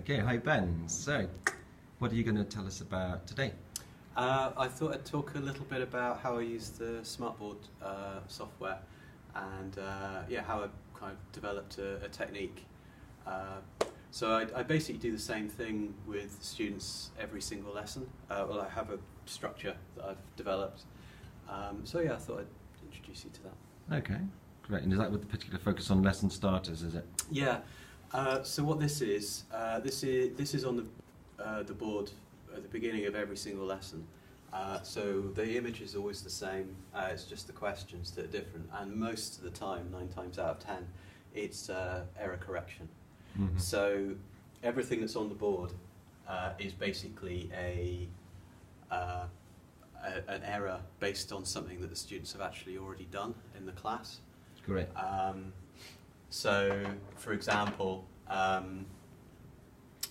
Okay, hi Ben. So, what are you going to tell us about today? I thought I'd talk a little bit about how I use the smartboard software and how I kind of developed a technique. So I basically do the same thing with students every single lesson. Well, I have a structure that I've developed. I thought I'd introduce you to that. Okay, great. And is that with a particular focus on lesson starters, is it? Yeah. So what this is on the board at the beginning of every single lesson. So the image is always the same, it's just the questions that are different, and most of the time, 9 times out of 10, it's error correction. Mm-hmm. So everything that's on the board is basically an error based on something that the students have actually already done in the class. Great. So, for example,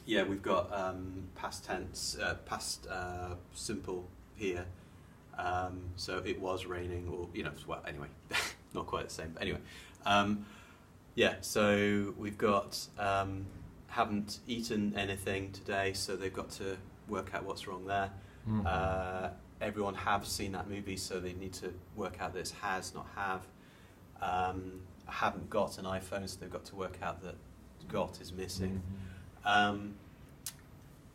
we've got past tense, past simple here. So it was raining, or well, anyway, not quite the same. But anyway, so we've got haven't eaten anything today, so they've got to work out what's wrong there. Mm-hmm. Everyone have seen that movie, so they need to work out that it's has, not have. I haven't got an iPhone, so they've got to work out that got is missing. Mm-hmm.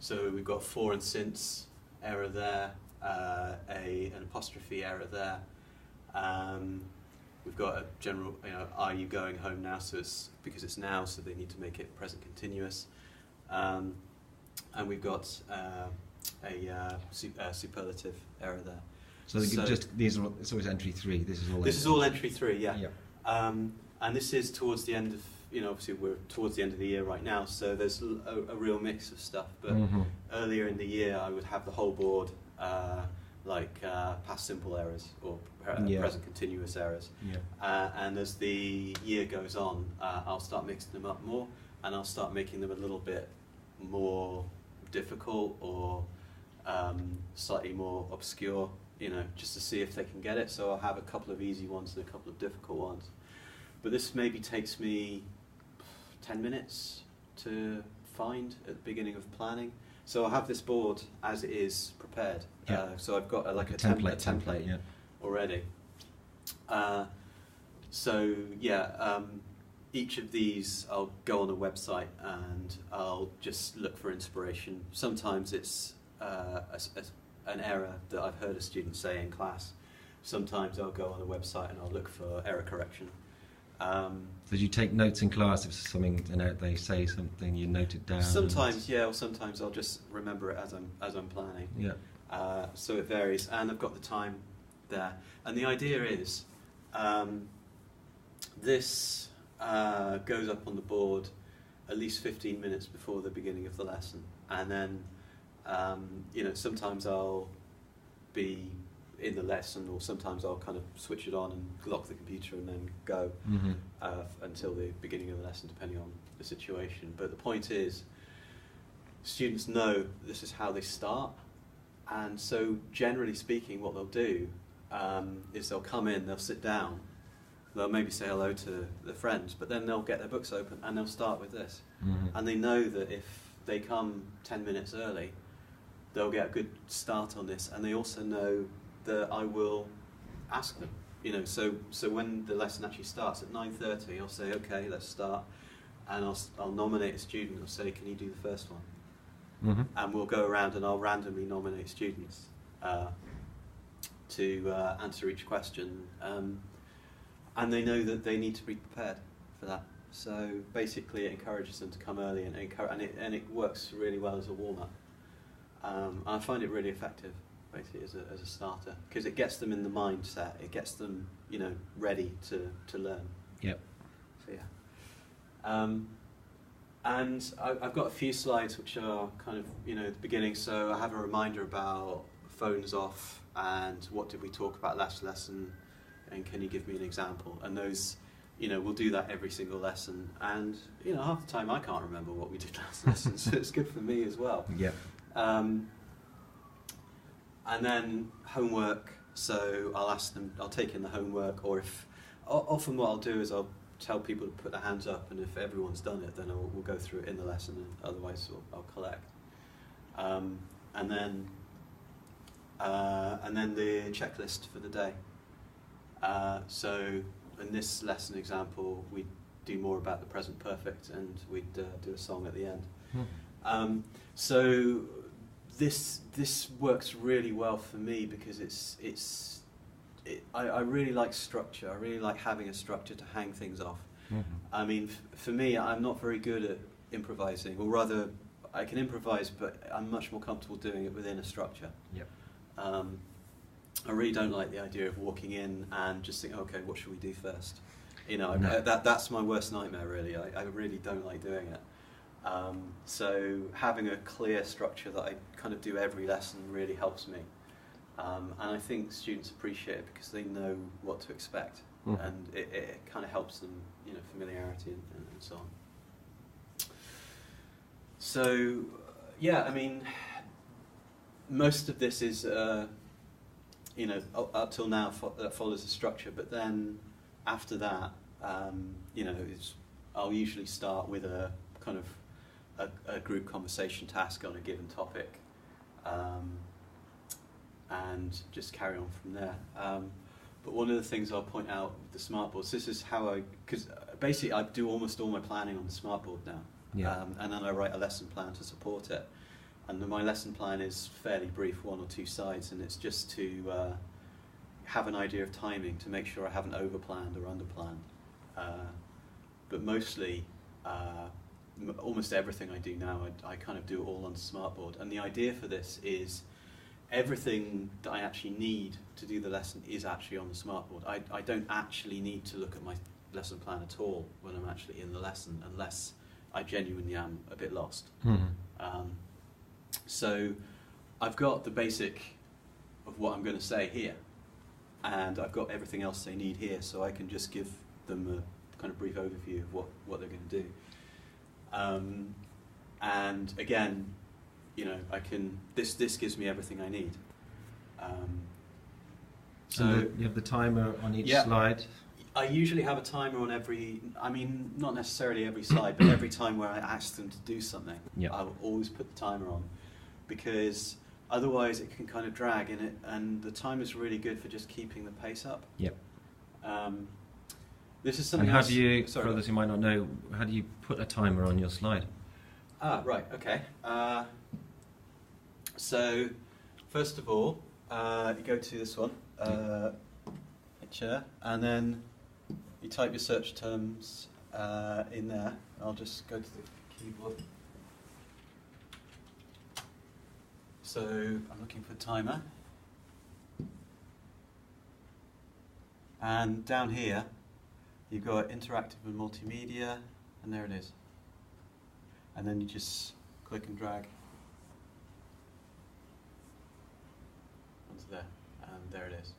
So we've got for and since error there, an apostrophe error there. We've got a general, are you going home now? So it's because it's now, so they need to make it present continuous. And we've got a superlative error there. So these are it's always entry 3. This is all entry 3, yeah. Yeah. And this is towards the end of, obviously we're towards the end of the year right now, so there's a real mix of stuff. But mm-hmm. Earlier in the year, I would have the whole board past simple errors or present continuous errors. Yeah. And as the year goes on, I'll start mixing them up more, and I'll start making them a little bit more difficult or slightly more obscure, just to see if they can get it. So I'll have a couple of easy ones and a couple of difficult ones. But this maybe takes me 10 minutes to find at the beginning of planning. So I'll have this board as it is prepared. Yeah. So I've got a template yeah. already. Each of these I'll go on a website and I'll just look for inspiration. Sometimes it's an error that I've heard a student say in class. Sometimes I'll go on a website and I'll look for error correction. So do you take notes in class if something they say something, you note it down? Sometimes, yeah, or sometimes I'll just remember it as I'm planning. Yeah. So it varies, and I've got the time there. And the idea is, this goes up on the board at least 15 minutes before the beginning of the lesson, and then sometimes I'll be in the lesson, or sometimes I'll kind of switch it on and lock the computer and then go mm-hmm. Until the beginning of the lesson, depending on the situation. But the point is, students know this is how they start, and so generally speaking, what they'll do is they'll come in, they'll sit down, they'll maybe say hello to their friends, but then they'll get their books open and they'll start with this. Mm-hmm. And they know that if they come 10 minutes early, they'll get a good start on this, and they also know that I will ask them, so when the lesson actually starts at 9:30, I'll say, okay, let's start, and I'll nominate a student. I'll say, can you do the first one? Mm-hmm. And we'll go around and I'll randomly nominate students to answer each question, and they know that they need to be prepared for that. So basically, it encourages them to come early, and it works really well as a warm-up. I find it really effective, basically, as a starter, because it gets them in the mindset, it gets them, ready to learn. Yep. So yeah. And I've got a few slides which are kind of, at the beginning. So I have a reminder about phones off, and what did we talk about last lesson, and can you give me an example? And those, we'll do that every single lesson. And half the time I can't remember what we did last lesson, so it's good for me as well. Yeah. And then homework, so I'll ask them, I'll take in the homework, or often what I'll do is I'll tell people to put their hands up, and if everyone's done it, then we'll go through it in the lesson, and otherwise I'll collect. And then the checklist for the day. So in this lesson example, we do more about the present perfect, and we'd do a song at the end. So this works really well for me because I really like structure. I really like having a structure to hang things off. I mean, for me, I'm not very good at improvising, or rather, I can improvise, but I'm much more comfortable doing it within a structure. Yep. I really don't like the idea of walking in and just thinking, okay, what should we do first? You know, No. that's my worst nightmare, really. I really don't like doing it. So having a clear structure that I kind of do every lesson really helps me. And I think students appreciate it because they know what to expect. And it kind of helps them, you know, familiarity and so on. So, yeah, I mean, most of this is, you know, up till now that follows a structure, but then after that, you know, I'll usually start with a kind of a group conversation task on a given topic, and just carry on from there. But one of the things I'll point out with the smartboards, this is how because basically I do almost all my planning on the smartboard now. Yeah. And then I write a lesson plan to support it. And my lesson plan is fairly brief, 1 or 2 sides, and it's just to have an idea of timing to make sure I haven't overplanned or underplanned. But mostly, almost everything I do now, I kind of do it all on smartboard. And the idea for this is everything that I actually need to do the lesson is actually on the smartboard. I don't actually need to look at my lesson plan at all when I'm actually in the lesson, unless I genuinely am a bit lost. So I've got the basic of what I'm going to say here, and I've got everything else they need here, so I can just give them a kind of brief overview of what they're going to do. And again, you know, this gives me everything I need. So you have the timer on each Yeah. slide. I usually have a timer on I mean, not necessarily every slide, but every time where I ask them to do something, Yep. I'll always put the timer on, because otherwise it can kind of drag in it, and the timer's really good for just keeping the pace up. Yep. This is something And how else. do you, Sorry. for others who might not know, how do you put a timer on your slide? Right, okay. So, first of all, you go to this one, picture, and then you type your search terms in there. I'll just go to the keyboard. So, I'm looking for timer. And down here, you've got interactive and multimedia, and there it is. And then you just click and drag onto there, and there it is.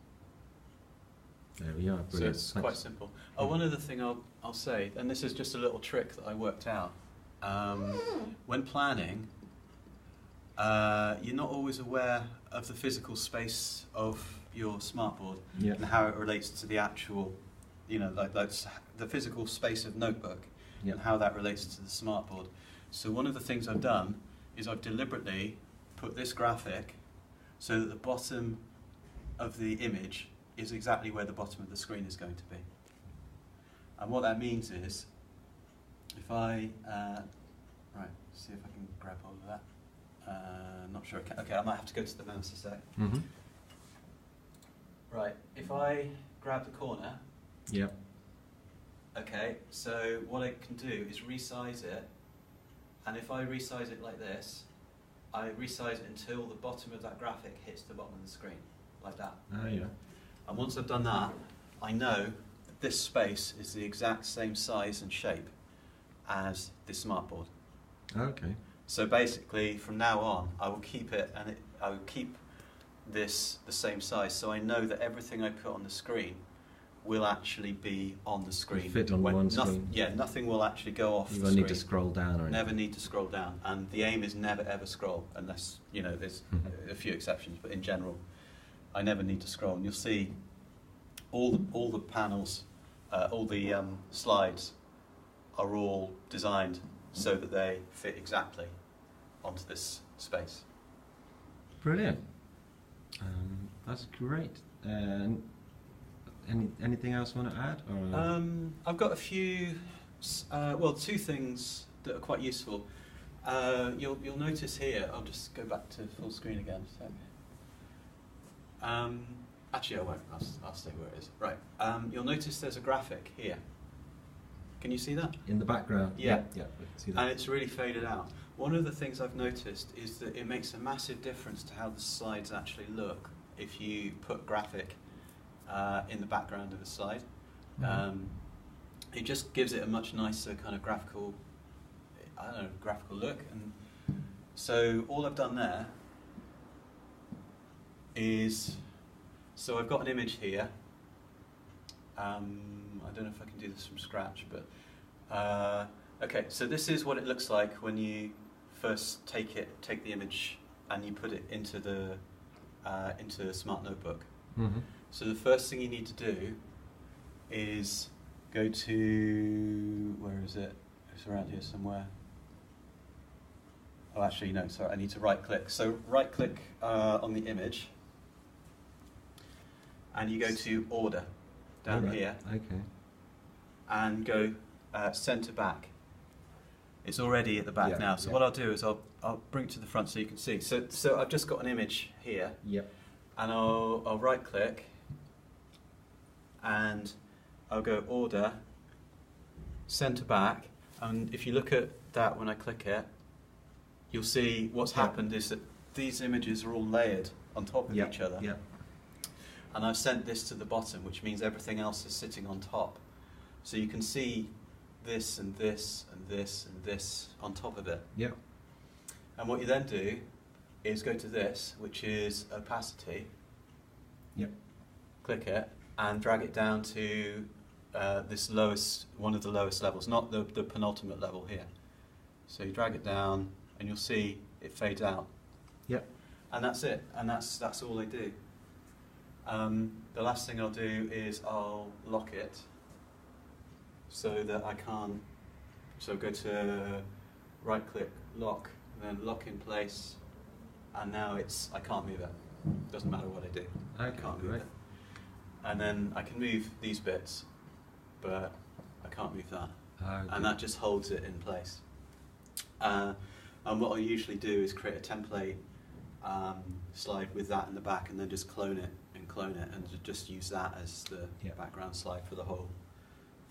There we are. So Brilliant. it's Thanks. quite simple. Oh, one other thing I'll say, and this is just a little trick that I worked out. When planning, you're not always aware of the physical space of your smartboard Yeah. and how it relates to the actual, you know, like that's the physical space of notebook Yeah. and how that relates to the smartboard. So one of the things I've done is I've deliberately put this graphic so that the bottom of the image is exactly where the bottom of the screen is going to be. And what that means is, if I, right, see if I can grab hold of that. Not sure. Okay, I might have to go to the mouse a sec. Mm-hmm. Right, if I grab the corner, Yep. okay, so what I can do is resize it, and if I resize it like this, I resize it until the bottom of that graphic hits the bottom of the screen, like that. Oh, yeah. And once I've done that, I know that this space is the exact same size and shape as this smartboard. Okay. So basically, from now on, I will keep it, and I will keep this the same size, so I know that everything I put on the screen will actually be on the screen. Fit on one screen. Yeah, nothing will actually go off You the won't screen. need to scroll down or anything. Never need to scroll down, and the aim is never ever scroll, unless, you know, there's a few exceptions, but in general, I never need to scroll. And you'll see all the panels all the slides are all designed so that they fit exactly onto this space. Brilliant. That's great. Anything else you want to add? Or? I've got a few, two things that are quite useful. You'll notice here, I'll just go back to full screen again. Actually, I won't. I'll stay where it is. Right. You'll notice there's a graphic here. Can you see that? In the background? Yeah. Yeah, I can see that. And it's really faded out. One of the things I've noticed is that it makes a massive difference to how the slides actually look if you put graphic in the background of a slide. Mm-hmm. It just gives it a much nicer kind of graphical look. And so all I've done there is, so I've got an image here. I don't know if I can do this from scratch, but okay. So this is what it looks like when you first take the image and you put it into the Smart Notebook. Mm-hmm. So the first thing you need to do is go to, where is it? It's around here somewhere. Oh, actually, no, sorry, I need to right-click. So right-click on the image, and you go to Order, down here, okay, and go Center Back. It's already at the back now, so yeah. what I'll do is I'll bring it to the front so you can see. So I've just got an image here, Yep. and I'll right-click, and I'll go Order, Center Back, and if you look at that when I click it, you'll see what's happened is that these images are all layered on top of each other. Yep. And I've sent this to the bottom, which means everything else is sitting on top. So you can see this and this and this and this on top of it. Yep. And what you then do is go to this, which is opacity. Yep. Click it and drag it down to this one of the lowest levels, not the penultimate level here. So you drag it down, and you'll see it fades out. Yep. And that's it. And that's all I do. The last thing I'll do is I'll lock it so that I can't. So go to right-click, lock, and then lock in place. And now I can't move it. Doesn't matter what I do. I can't move it. And then I can move these bits, but I can't move that. Okay. And that just holds it in place. And what I usually do is create a template slide with that in the back, and then just clone it, and just use that as the background slide for the whole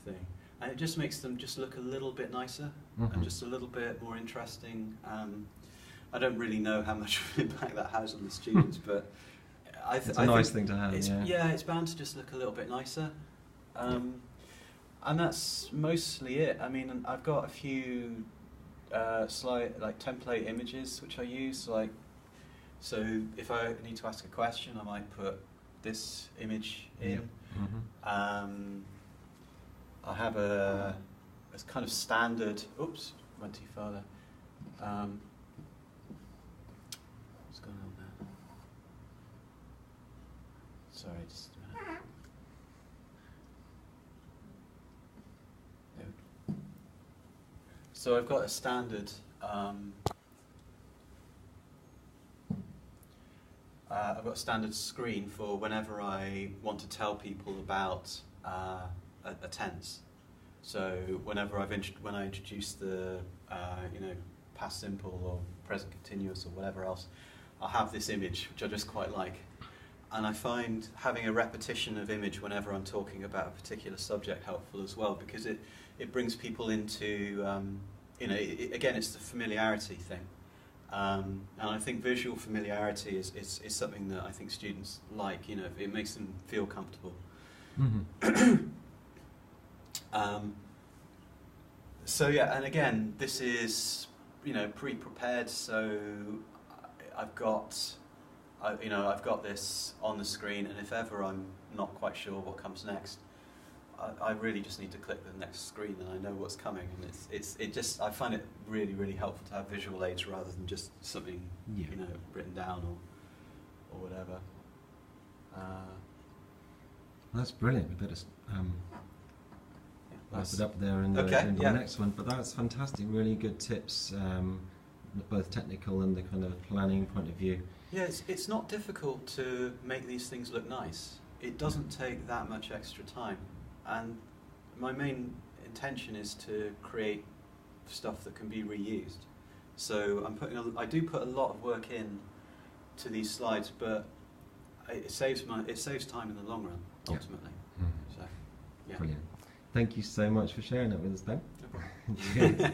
thing. And it just makes them just look a little bit nicer, and just a little bit more interesting. I don't really know how much of an impact that has on the students, but it's a nice thing to have. It's bound to just look a little bit nicer. And that's mostly it. I mean, I've got a few template images which I use. So if I need to ask a question, I might put this image in. Yep. Mm-hmm. I have a kind of standard. Oops, went too far there. What's going on there? Sorry, just a minute. No. So I've got a standard. I've got a standard screen for whenever I want to tell people about a tense. So whenever when I introduce the past simple or present continuous or whatever else, I'll have this image which I just quite like. And I find having a repetition of image whenever I'm talking about a particular subject helpful as well, because it brings people into again, it's the familiarity thing. And I think visual familiarity is something that I think students like. It makes them feel comfortable. Mm-hmm. So yeah, and again, this is pre-prepared. So I've got this on the screen, and if ever I'm not quite sure what comes next, I really just need to click the next screen, and I know what's coming. And I find it really, really helpful to have visual aids rather than just something written down or whatever. That's brilliant. We better wrap it up there in the, Okay, in the yeah. next one. But that's fantastic, really good tips, both technical and the kind of planning point of view. Yeah, it's not difficult to make these things look nice. It doesn't take that much extra time, and my main intention is to create stuff that can be reused. So I do put a lot of work in to these slides, but it saves time in the long run, ultimately. Yeah. So, yeah. Brilliant. Thank you so much for sharing it with us, Ben. No problem.